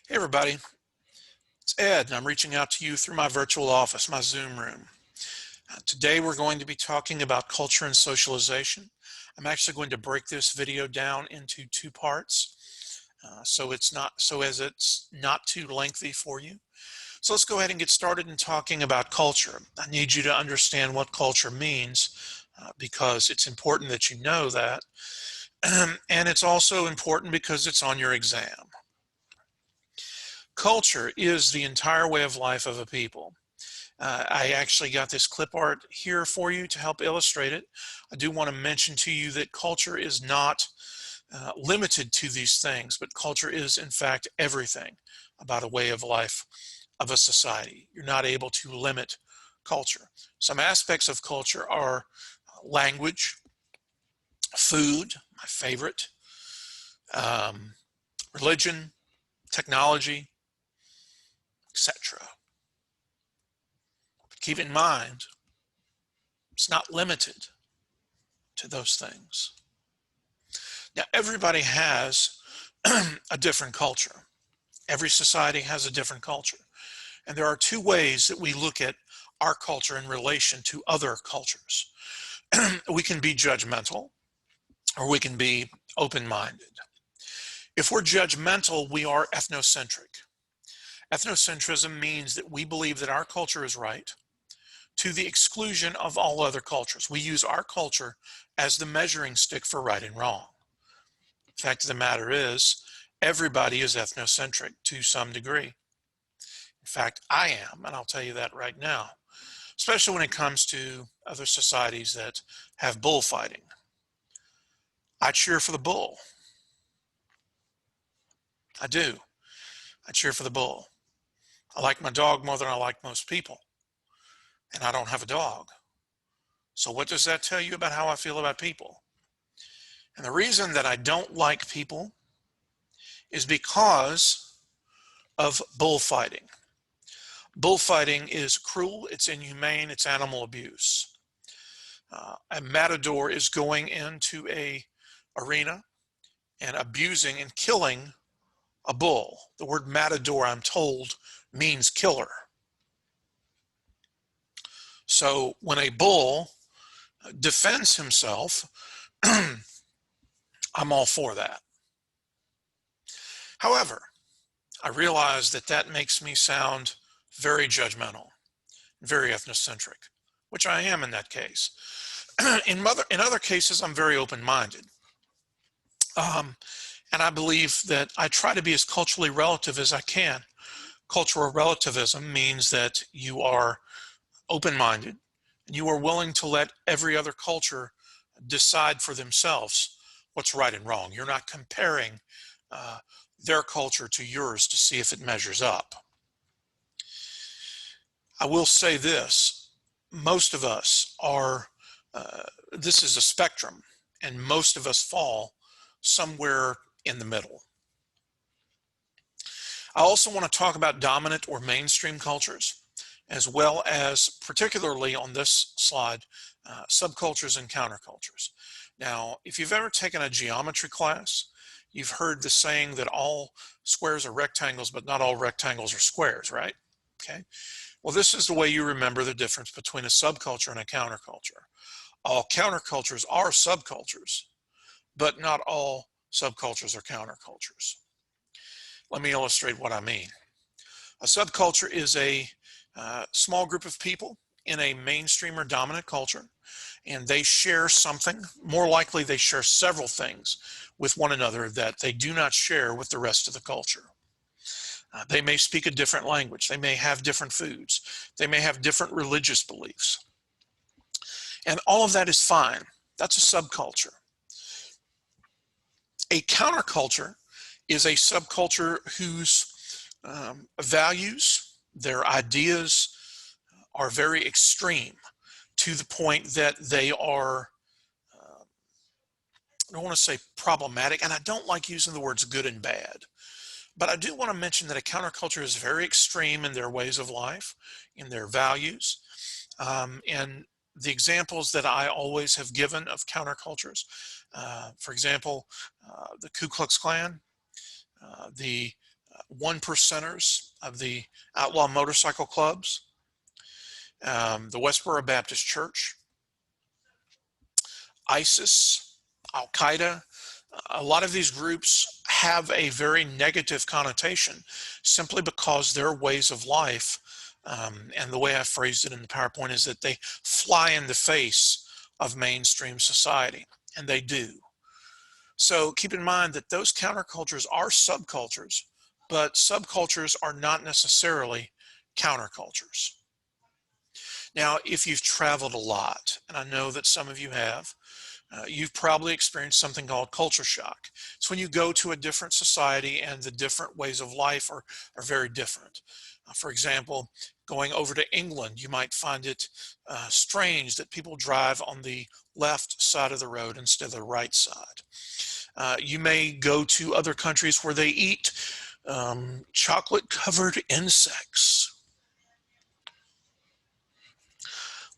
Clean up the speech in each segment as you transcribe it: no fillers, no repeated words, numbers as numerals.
Hey everybody, it's Ed and I'm reaching out to you through my virtual office, my Zoom room. Today we're going to be talking about culture and socialization. I'm actually going to break this video down into two parts so it's not too lengthy for you. So let's go ahead and get started in talking about culture. I need you to understand what culture means because it's important that you know that. And it's also important because it's on your exam. Culture is the entire way of life of a people. I actually got this clip art here for you to help illustrate it. I do want to mention to you that culture is not limited to these things, but culture is in fact everything about a way of life of a society. You're not able to limit culture. Some aspects of culture are language, food, my favorite, um, religion, technology, etc. Keep in mind, it's not limited to those things. Now, everybody has a different culture. Every society has a different culture. And there are two ways that we look at our culture in relation to other cultures. We can be judgmental or we can be open-minded. If we're judgmental, we are ethnocentric. Ethnocentrism means that we believe that our culture is right to the exclusion of all other cultures. We use our culture as the measuring stick for right and wrong. The fact of the matter is, everybody is ethnocentric to some degree. In fact, I am, and I'll tell you that right now, especially when it comes to other societies that have bullfighting. I cheer for the bull. I do. I cheer for the bull. I like my dog more than I like most people, and I don't have a dog. So what does that tell you about how I feel about people? And the reason that I don't like people is because of bullfighting. Bullfighting is cruel, it's inhumane, it's animal abuse. A matador is going into a arena and abusing and killing a bull. The word matador, I'm told, means killer. So when a bull defends himself, I'm all for that. However, I realize that that makes me sound very judgmental, very ethnocentric, which I am in that case. In other cases, I'm very open-minded. And I believe that I try to be as culturally relative as I can. Cultural relativism means that you are open-minded and you are willing to let every other culture decide for themselves what's right and wrong. You're not comparing their culture to yours to see if it measures up. I will say this, most of us are, this is a spectrum, and most of us fall somewhere in the middle. I also want to talk about dominant or mainstream cultures, as well as, particularly on this slide, subcultures and countercultures. Now, if you've ever taken a geometry class, you've heard the saying that all squares are rectangles, but not all rectangles are squares, right? Okay. Well, this is the way you remember the difference between a subculture and a counterculture. All countercultures are subcultures, but not all subcultures are countercultures. Let me illustrate what I mean. A subculture is a small group of people in a mainstream or dominant culture, and they share something. More likely, they share several things with one another that they do not share with the rest of the culture. They may speak a different language. They may have different foods. They may have different religious beliefs. And all of that is fine. That's a subculture. A counterculture is a subculture whose values, their ideas are very extreme to the point that they are, I don't want to say problematic, and I don't like using the words good and bad. But I do want to mention that a counterculture is very extreme in their ways of life, in their values. And the examples that I always have given of countercultures, for example, the Ku Klux Klan, the one percenters of the outlaw motorcycle clubs, the Westboro Baptist Church, ISIS, Al-Qaeda. A lot of these groups have a very negative connotation simply because their ways of life, and the way I phrased it in the PowerPoint is that they fly in the face of mainstream society, and they do. So keep in mind that those countercultures are subcultures, but subcultures are not necessarily countercultures. Now, if you've traveled a lot, and I know that some of you have, you've probably experienced something called culture shock. It's when you go to a different society and the different ways of life are very different. For example, going over to England, you might find it strange that people drive on the left side of the road instead of the right side. You may go to other countries where they eat chocolate-covered insects.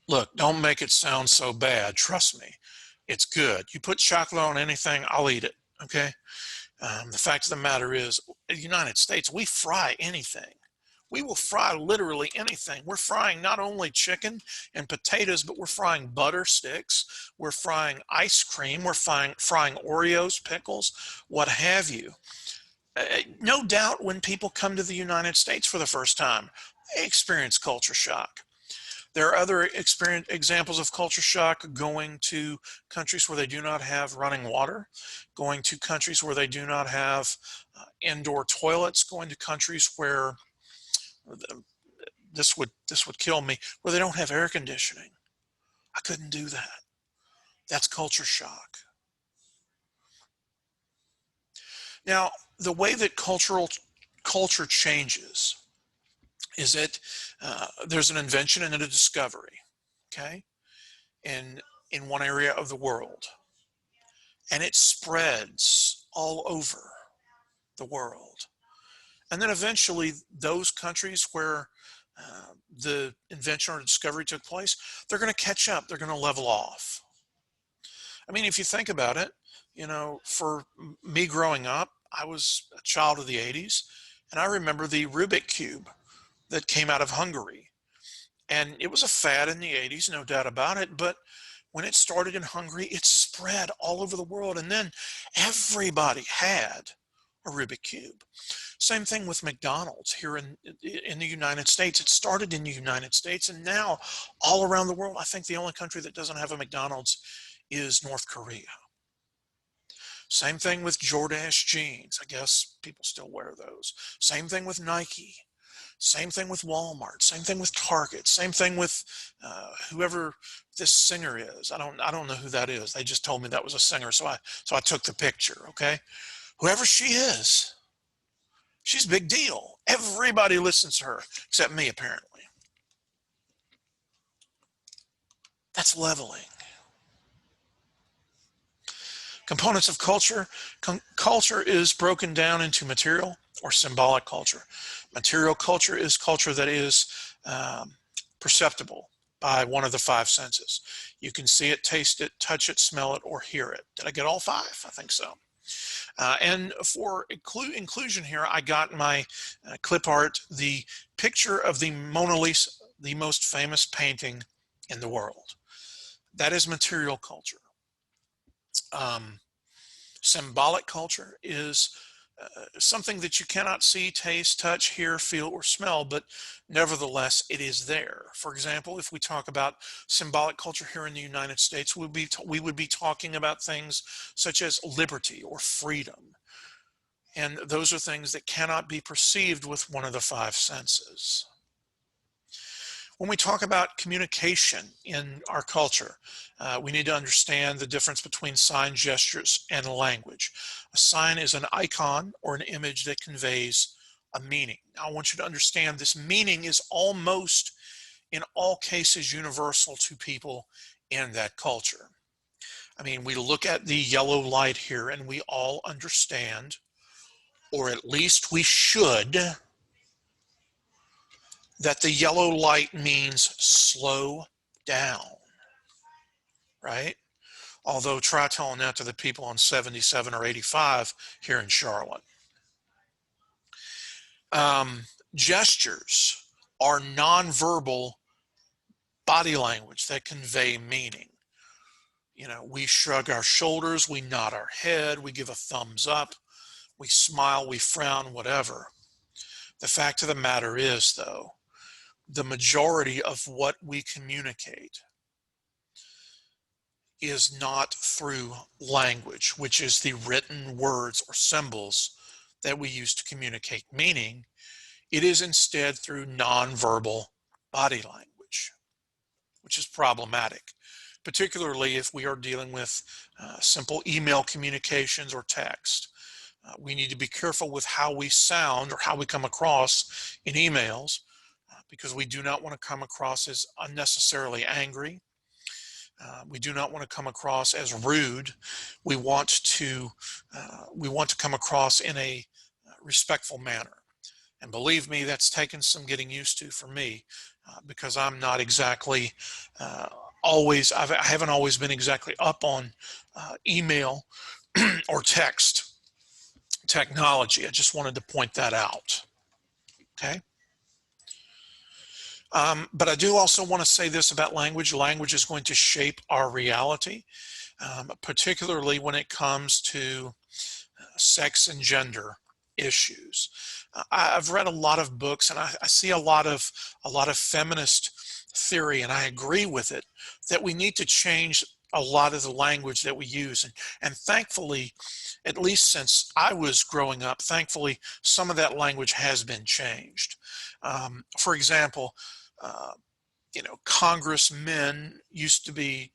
Look, don't make it sound so bad. Trust me, it's good. You put chocolate on anything, I'll eat it, okay? The fact of the matter is, in the United States, we fry anything. We will fry literally anything. We're frying not only chicken and potatoes, but we're frying butter sticks. We're frying ice cream. We're frying Oreos, pickles, what have you. No doubt when people come to the United States for the first time, they experience culture shock. There are other examples of culture shock: going to countries where they do not have running water, going to countries where they do not have indoor toilets, going to countries where this would kill me, where they don't have air conditioning. I couldn't do that. That's culture shock. Now, the way that culture changes is that there's an invention and a discovery, okay, in one area of the world, and it spreads all over the world. And then eventually those countries where the invention or discovery took place, they're going to catch up, they're going to level off. I mean, if you think about it, you know, for me growing up, I was a child of the 80s, and I remember the Rubik Cube that came out of Hungary. And it was a fad in the 80s, no doubt about it, but when it started in Hungary, it spread all over the world, and then everybody had a Rubik Cube. Same thing with McDonald's here in the United States. It started in the United States, and now all around the world. I think the only country that doesn't have a McDonald's is North Korea. Same thing with Jordache jeans. I guess people still wear those. Same thing with Nike. Same thing with Walmart. Same thing with Target. Same thing with whoever this singer is. I don't know who that is. They just told me that was a singer, so I took the picture. Okay, whoever she is, she's a big deal. Everybody listens to her except me, apparently. That's leveling. Components of culture. Culture is broken down into material or symbolic culture. Material culture is culture that is perceptible by one of the five senses. You can see it, taste it, touch it, smell it, or hear it. Did I get all five? I think so. And for inclusion here, I got my clip art, the picture of the Mona Lisa, the most famous painting in the world. That is material culture. Symbolic culture is something that you cannot see, taste, touch, hear, feel, or smell, but nevertheless, it is there. For example, if we talk about symbolic culture here in the United States, we would be talking about things such as liberty or freedom. And those are things that cannot be perceived with one of the five senses. When we talk about communication in our culture, we need to understand the difference between sign, gestures, and language. A sign is an icon or an image that conveys a meaning. Now, I want you to understand this meaning is almost, in all cases, universal to people in that culture. I mean, we look at the yellow light here and we all understand, or at least we should, that the yellow light means slow down, right? Although try telling that to the people on 77 or 85 here in Charlotte. Gestures are nonverbal body language that convey meaning. You know, we shrug our shoulders, we nod our head, we give a thumbs up, we smile, we frown, whatever. The fact of the matter is, though, the majority of what we communicate is not through language, which is the written words or symbols that we use to communicate meaning. It is instead through nonverbal body language, which is problematic, particularly if we are dealing with simple email communications or text. We need to be careful with how we sound or how we come across in emails, because we do not want to come across as unnecessarily angry. We do not want to come across as rude. We want to come across in a respectful manner. And believe me, that's taken some getting used to for me, because I'm not exactly I haven't always been exactly up on email or text technology. I just wanted to point that out. Okay. But I do also want to say this about language. Language is going to shape our reality, particularly when it comes to sex and gender issues. I've read a lot of books, and I see a lot of feminist theory, and I agree with it, that we need to change a lot of the language that we use. And thankfully, at least since I was growing up, thankfully, some of that language has been changed. For example, you know, congressmen used to be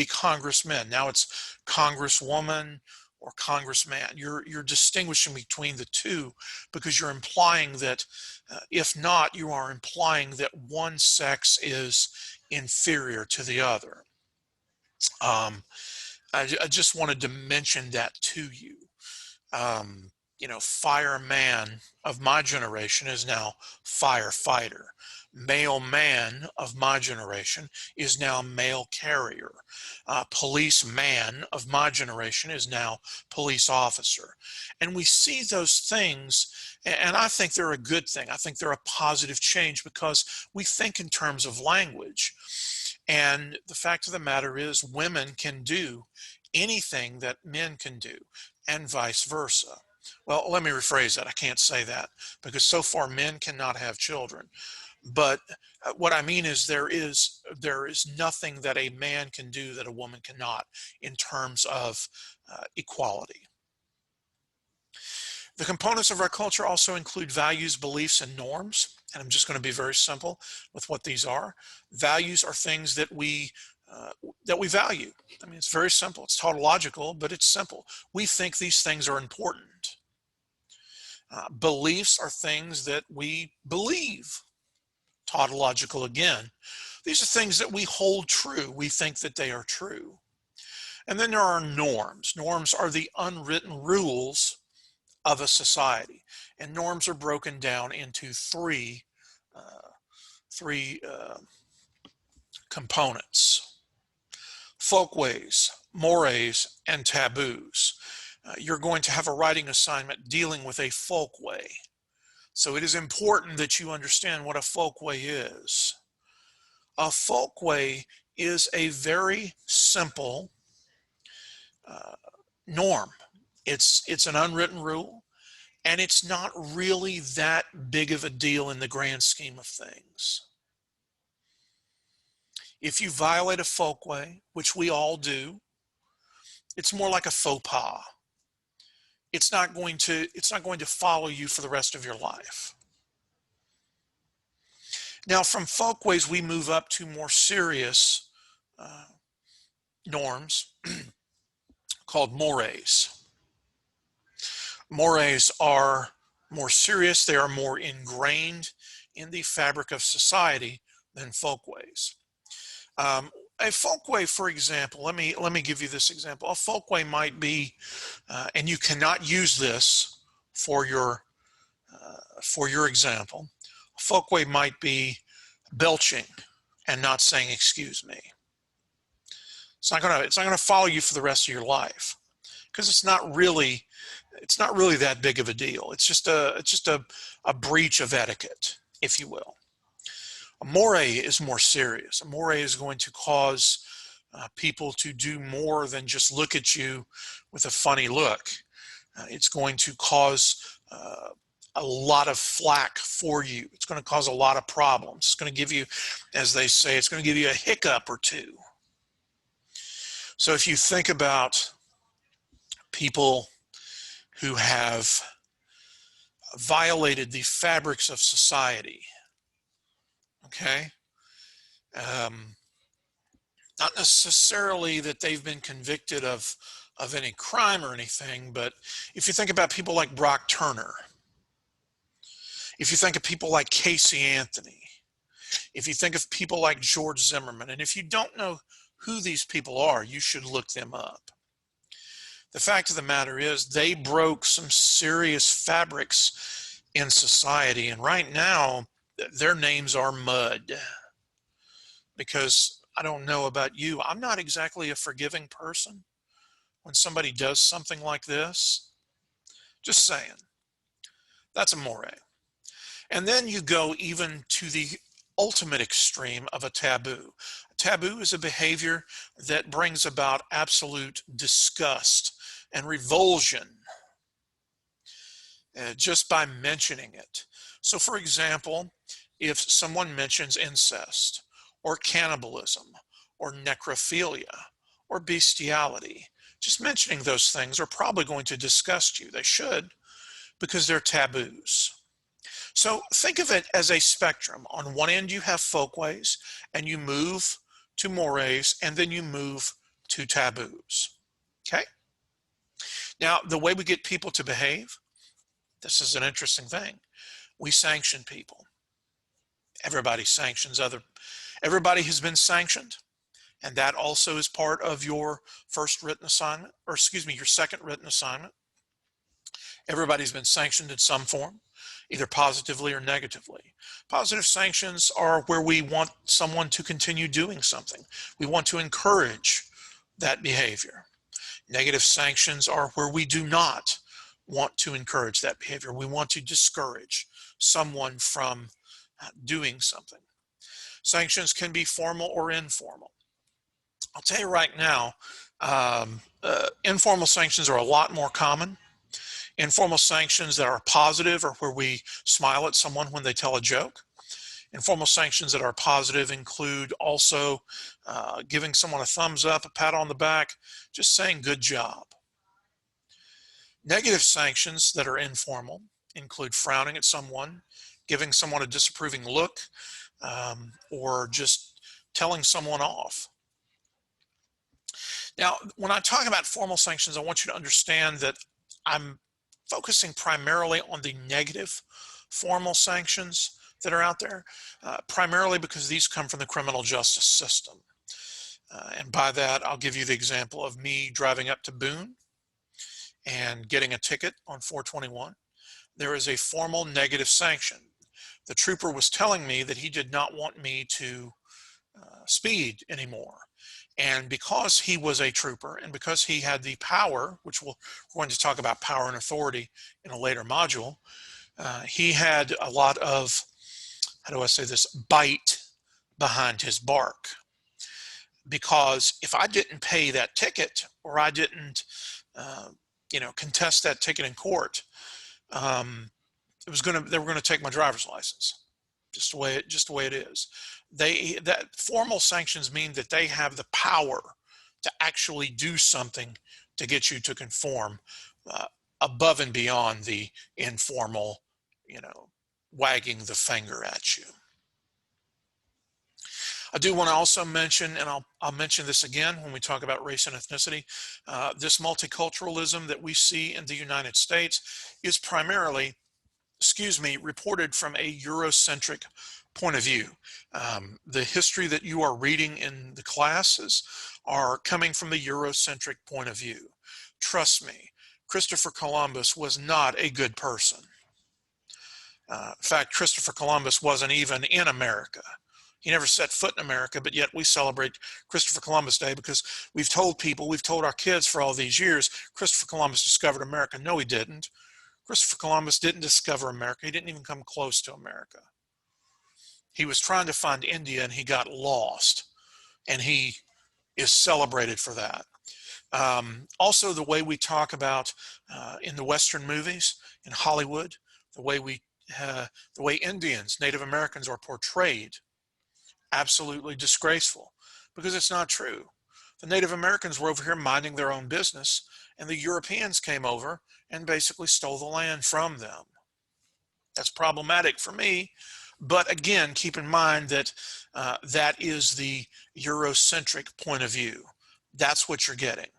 congressmen. Now it's congresswoman or congressman. You're distinguishing between the two, because you're implying that, if not, you are implying that one sex is inferior to the other. I just wanted to mention that to you. You know, fireman of my generation is now firefighter. Male man of my generation is now male carrier. Policeman of my generation is now police officer. And we see those things, and I think they're a good thing. I think they're a positive change, because we think in terms of language. And the fact of the matter is, women can do anything that men can do, and vice versa. Well, let me rephrase that. I can't say that, because so far men cannot have children. But what I mean is, there is nothing that a man can do that a woman cannot in terms of equality. The components of our culture also include values, beliefs, and norms. And I'm just going to be very simple with what these are. Values are things that we value. I mean, it's very simple. It's tautological, but it's simple. We think these things are important. Beliefs are things that we believe. Tautological again. These are things that we hold true. We think that they are true. And then there are norms. Norms are the unwritten rules of a society. And norms are broken down into three components: folkways, mores, and taboos. You're going to have a writing assignment dealing with a folkway. So it is important that you understand what a folkway is. A folkway is a very simple norm. It's an unwritten rule, and it's not really that big of a deal in the grand scheme of things. If you violate a folkway, which we all do, it's more like a faux pas. It's not going to follow you for the rest of your life. Now, from folkways, we move up to more serious norms called mores. Mores are more serious. They are more ingrained in the fabric of society than folkways. A folkway, for example, let me give you this example. A folkway might be, and you cannot use this for your example. A folkway might be belching and not saying "excuse me." It's not gonna follow you for the rest of your life, because it's not really It's not really that big of a deal. It's just a breach of etiquette, if you will. A moray is more serious. A moray is going to cause people to do more than just look at you with a funny look. It's going to cause a lot of flack for you. It's going to cause a lot of problems. It's going to give you, as they say, it's going to give you a hiccup or two. So if you think about people who have violated the fabrics of society, okay? Not necessarily that they've been convicted of any crime or anything, but if you think about people like Brock Turner, if you think of people like Casey Anthony, if you think of people like George Zimmerman, and if you don't know who these people are, you should look them up. The fact of the matter is they broke some serious fabrics in society, and right now their names are mud. Because I don't know about you, I'm not exactly a forgiving person when somebody does something like this. Just saying. That's a moray. And then you go even to the ultimate extreme of a taboo. A taboo is a behavior that brings about absolute disgust and revulsion just by mentioning it. So for example, if someone mentions incest or cannibalism or necrophilia or bestiality, just mentioning those things are probably going to disgust you. They should, because they're taboos. So think of it as a spectrum. On one end you have folkways, and you move to mores, and then you move to taboos. Okay? Now, the way we get people to behave, this is an interesting thing. We sanction people. Everybody sanctions everybody has been sanctioned, and that also is part of your first written assignment, or excuse me, your second written assignment. Everybody's been sanctioned in some form, either positively or negatively. Positive sanctions are where we want someone to continue doing something. We want to encourage that behavior. Negative sanctions are where we do not want to encourage that behavior. We want to discourage someone from doing something. Sanctions can be formal or informal. I'll tell you right now, informal sanctions are a lot more common. Informal sanctions that are positive are where we smile at someone when they tell a joke. Informal sanctions that are positive include also giving someone a thumbs up, a pat on the back, just saying good job. Negative sanctions that are informal include frowning at someone, giving someone a disapproving look, or just telling someone off. Now, when I talk about formal sanctions, I want you to understand that I'm focusing primarily on the negative formal sanctions that are out there, primarily because these come from the criminal justice system. And by that, I'll give you the example of me driving up to Boone and getting a ticket on 421. There is a formal negative sanction. The trooper was telling me that he did not want me to speed anymore. And because he was a trooper and because he had the power, which we're going to talk about power and authority in a later module, he had a lot of, how do I say this, bite behind his bark. Because if I didn't pay that ticket, or I didn't, contest that ticket in court, they were going to take my driver's license. Just the way it is. That formal sanctions mean that they have the power to actually do something to get you to conform above and beyond the informal, wagging the finger at you. I do want to also mention, and I'll mention this again when we talk about race and ethnicity, this multiculturalism that we see in the United States is primarily, reported from a Eurocentric point of view. The history that you are reading in the classes are coming from the Eurocentric point of view. Trust me, Christopher Columbus was not a good person. In fact, Christopher Columbus wasn't even in America. He never set foot in America, but yet we celebrate Christopher Columbus Day because we've told people, we've told our kids for all these years, Christopher Columbus discovered America. No, he didn't. Christopher Columbus didn't discover America. He didn't even come close to America. He was trying to find India and he got lost, and he is celebrated for that. Also, the way we talk about in the Western movies, in Hollywood, the way Indians, Native Americans are portrayed, absolutely disgraceful, because it's not true. The Native Americans were over here minding their own business, and the Europeans came over and basically stole the land from them. That's problematic for me, but again, keep in mind that that is the Eurocentric point of view. That's what you're getting.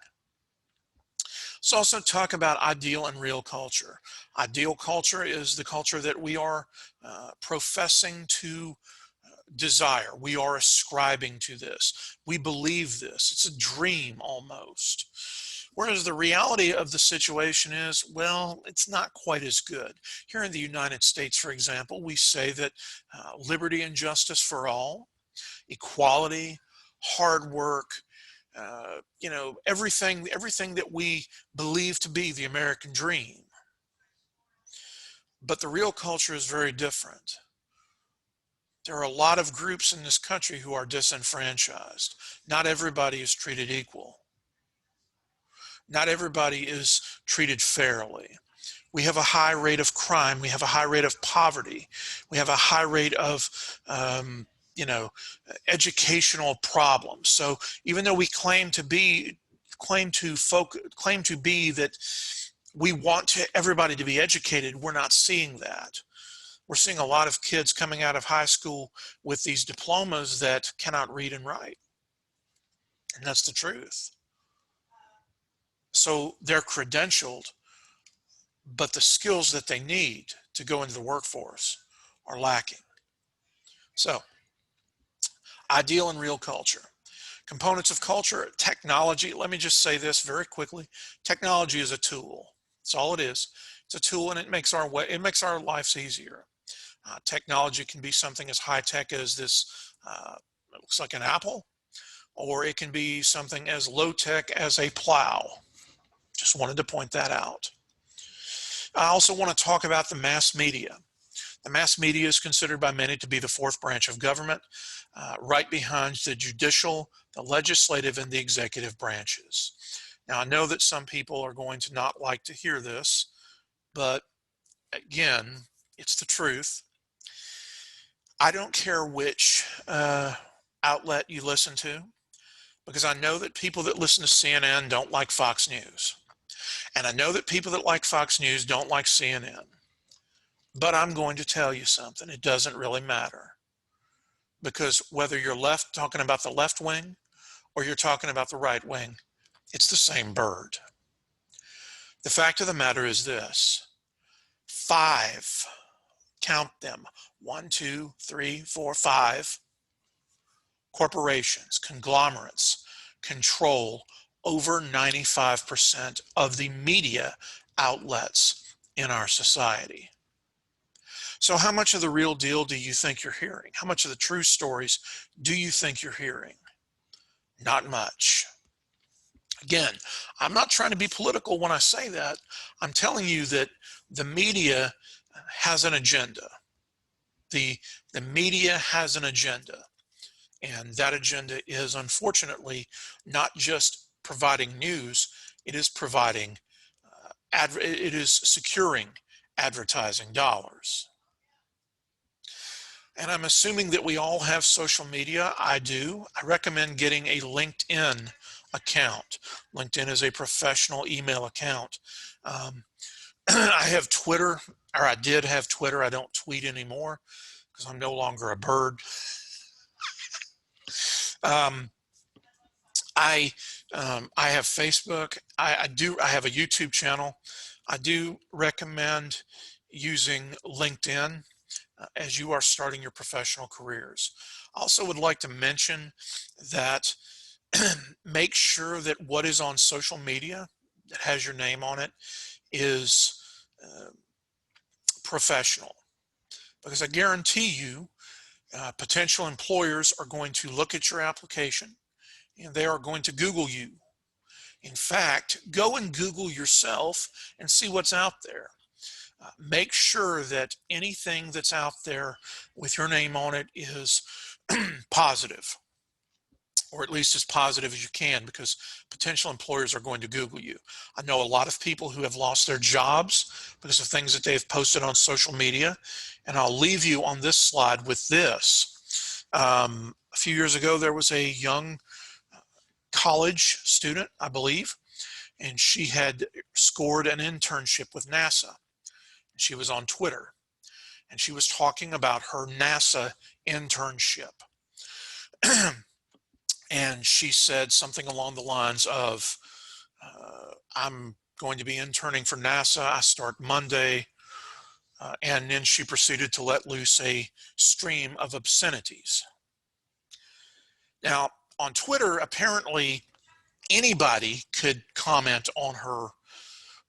Let's also talk about ideal and real culture. Ideal culture is the culture that we are professing to desire. We are ascribing to this. We believe this. It's a dream almost. Whereas the reality of the situation is, well, it's not quite as good. Here in the United States, for example, we say that liberty and justice for all, equality, hard work, you know, everything that we believe to be the American dream. But the real culture is very different. There are a lot of groups in this country who are disenfranchised. Not everybody is treated equal. Not everybody is treated fairly. We have a high rate of crime. We have a high rate of poverty. We have a high rate of, you know, educational problems. So even though we claim to be that we want everybody to be educated, we're not seeing that. We're seeing a lot of kids coming out of high school with these diplomas that cannot read and write. And that's the truth. So they're credentialed, but the skills that they need to go into the workforce are lacking. So, ideal and real culture. Components of culture, technology. Let me just say this very quickly. Technology is a tool. That's all it is. It's a tool, and it makes our lives easier. Technology can be something as high-tech as this, it looks like an apple, or it can be something as low-tech as a plow. Just wanted to point that out. I also want to talk about the mass media. The mass media is considered by many to be the fourth branch of government, right behind the judicial, the legislative, and the executive branches. Now, I know that some people are going to not like to hear this, but again, it's the truth. I don't care which outlet you listen to, because I know that people that listen to CNN don't like Fox News. And I know that people that like Fox News don't like CNN. But I'm going to tell you something. It doesn't really matter. Because whether you're talking about the left wing or you're talking about the right wing, it's the same bird. The fact of the matter is this: 5, count them, 1, 2, 3, 4, 5 corporations, conglomerates control over 95% of the media outlets in our society. So how much of the real deal do you think you're hearing? How much of the true stories do you think you're hearing? Not much. Again, I'm not trying to be political when I say that. I'm telling you that the media has an agenda. The media has an agenda. And that agenda is, unfortunately, not just providing news, it is providing, it is securing advertising dollars. And I'm assuming that we all have social media. I do. I recommend getting a LinkedIn account. LinkedIn is a professional email account. I have Twitter, or I did have Twitter. I don't tweet anymore because I'm no longer a bird. I have Facebook. I have a YouTube channel. I do recommend using LinkedIn as you are starting your professional careers. I also would like to mention that make sure that what is on social media that has your name on it is professional, because I guarantee you Potential employers are going to look at your application and they are going to Google you. In fact, go and Google yourself and see what's out there. Make sure that anything that's out there with your name on it is positive, or at least as positive as you can, because potential employers are going to Google you. I know a lot of people who have lost their jobs because of things that they've posted on social media, and I'll leave you on this slide with this. A few years ago, there was a young college student, I believe, and she had scored an internship with NASA. She was on Twitter, and she was talking about her NASA internship. And she said something along the lines of, I'm going to be interning for NASA. I start Monday. And then she proceeded to let loose a stream of obscenities. Now, on Twitter, apparently anybody could comment on her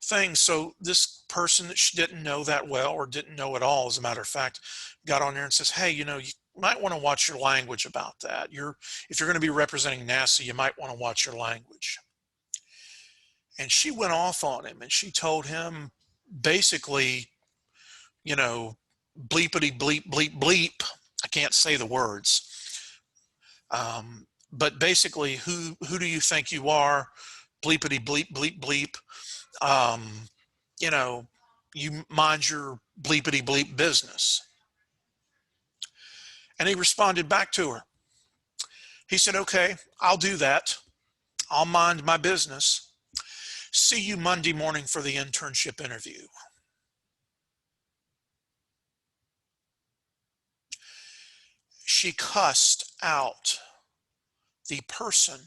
thing. So this person that she didn't know that well, or didn't know at all, as a matter of fact, got on there and says, hey, you know, you might want to watch your language about that. If you're going to be representing NASA, you might want to watch your language. And she went off on him, and she told him basically, you know, bleepity bleep bleep bleep. I can't say the words. But basically, who do you think you are? Bleepity bleep bleep bleep. You know, you mind your bleepity bleep business. And he responded back to her. He said, okay, I'll do that. I'll mind my business. See you Monday morning for the internship interview. She cussed out the person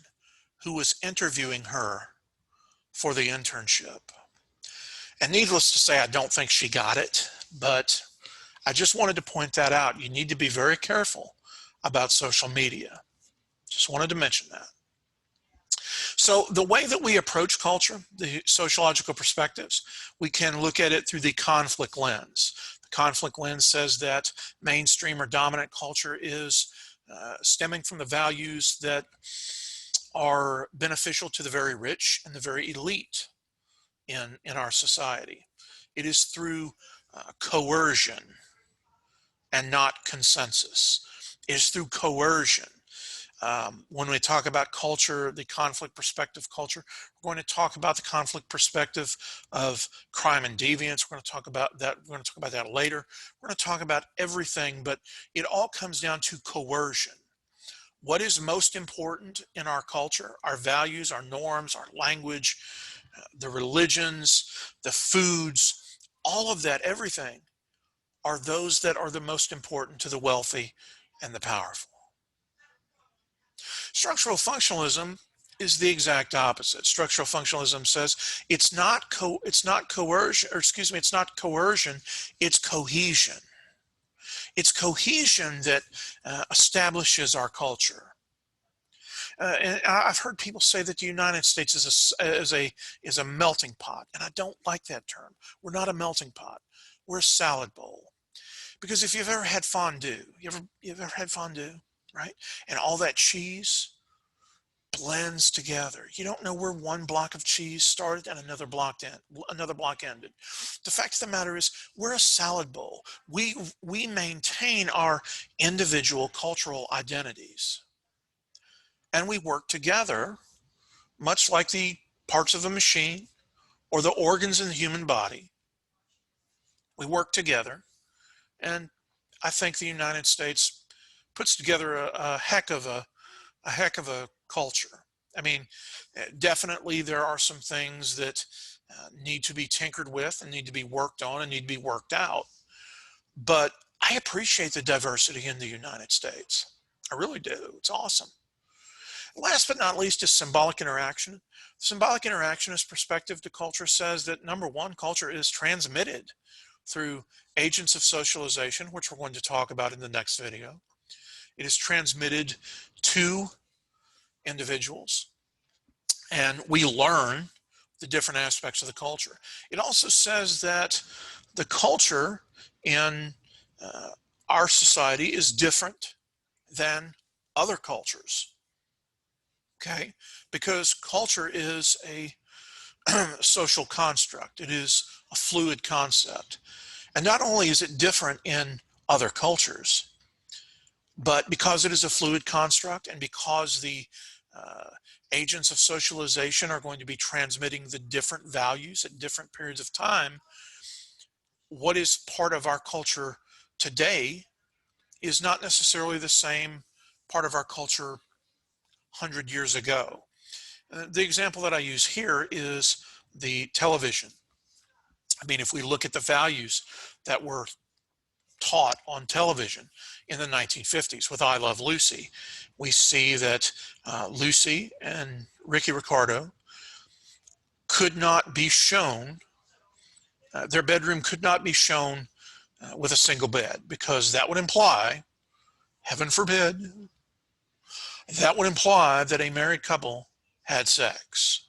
who was interviewing her for the internship. And needless to say, I don't think she got it, but I just wanted to point that out. You need to be very careful about social media. Just wanted to mention that. So the way that we approach culture, the sociological perspectives, we can look at it through the conflict lens. The conflict lens says that mainstream or dominant culture is stemming from the values that are beneficial to the very rich and the very elite in our society. It is through coercion and not consensus. It is through coercion. When we talk about culture, the conflict perspective culture, we're going to talk about the conflict perspective of crime and deviance. We're going to talk about that. We're going to talk about that later. We're going to talk about everything, but it all comes down to coercion. What is most important in our culture? Our values, our norms, our language, the religions, the foods, all of that, everything, are those that are the most important to the wealthy and the powerful. Structural functionalism is the exact opposite. Structural functionalism says it's not coercion, it's cohesion. It's cohesion that establishes our culture. And I've heard people say that the United States is a melting pot, and I don't like that term. We're not a melting pot. We're a salad bowl. Because if you've ever had fondue, you've ever had fondue, right? And all that cheese blends together. You don't know where one block of cheese started and another block ended. The fact of the matter is, we're a salad bowl. We maintain our individual cultural identities, and we work together, much like the parts of a machine or the organs in the human body. We work together, and I think the United States puts together a heck of a culture. I mean, definitely there are some things that need to be tinkered with and need to be worked on and need to be worked out. But I appreciate the diversity in the United States. I really do. It's awesome. Last but not least is symbolic interaction. Symbolic interactionist perspective to culture says that, number one, culture is transmitted through agents of socialization, which we're going to talk about in the next video. It is transmitted to individuals, and we learn the different aspects of the culture. It also says that the culture in our society is different than other cultures, okay? Because culture is a social construct. It is a fluid concept. And not only is it different in other cultures, but because it is a fluid construct and because the agents of socialization are going to be transmitting the different values at different periods of time, what is part of our culture today is not necessarily the same part of our culture 100 years ago. The example that I use here is the television. I mean, if we look at the values that were taught on television in the 1950s with I Love Lucy, we see that Lucy and Ricky Ricardo could not be shown, their bedroom could not be shown with a single bed, because that would imply, heaven forbid, that would imply that a married couple had sex.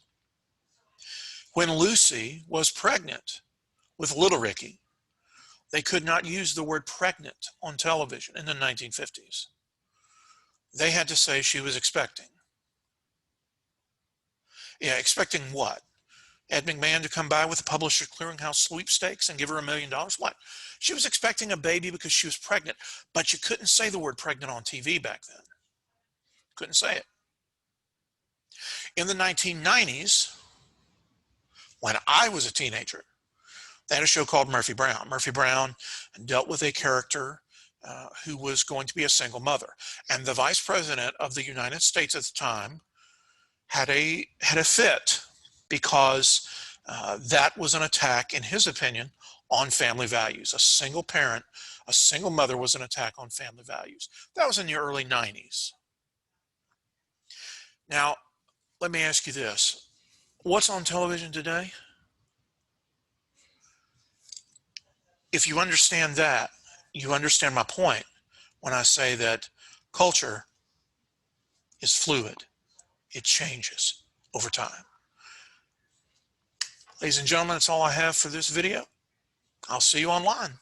When Lucy was pregnant with little Ricky, they could not use the word pregnant on television in the 1950s. They had to say she was expecting. Yeah, expecting what? Ed McMahon to come by with the Publisher Clearinghouse sweepstakes and give her $1 million? What? She was expecting a baby because she was pregnant, but you couldn't say the word pregnant on TV back then. Couldn't say it. In the 1990s, when I was a teenager, they had a show called Murphy Brown. Murphy Brown dealt with a character who was going to be a single mother. And the vice president of the United States at the time had a fit, because that was an attack, in his opinion, on family values. A single parent, a single mother was an attack on family values. That was in the early 90s. Now, let me ask you this. What's on television today? If you understand that, you understand my point when I say that culture is fluid. It changes over time. Ladies and gentlemen, that's all I have for this video. I'll see you online.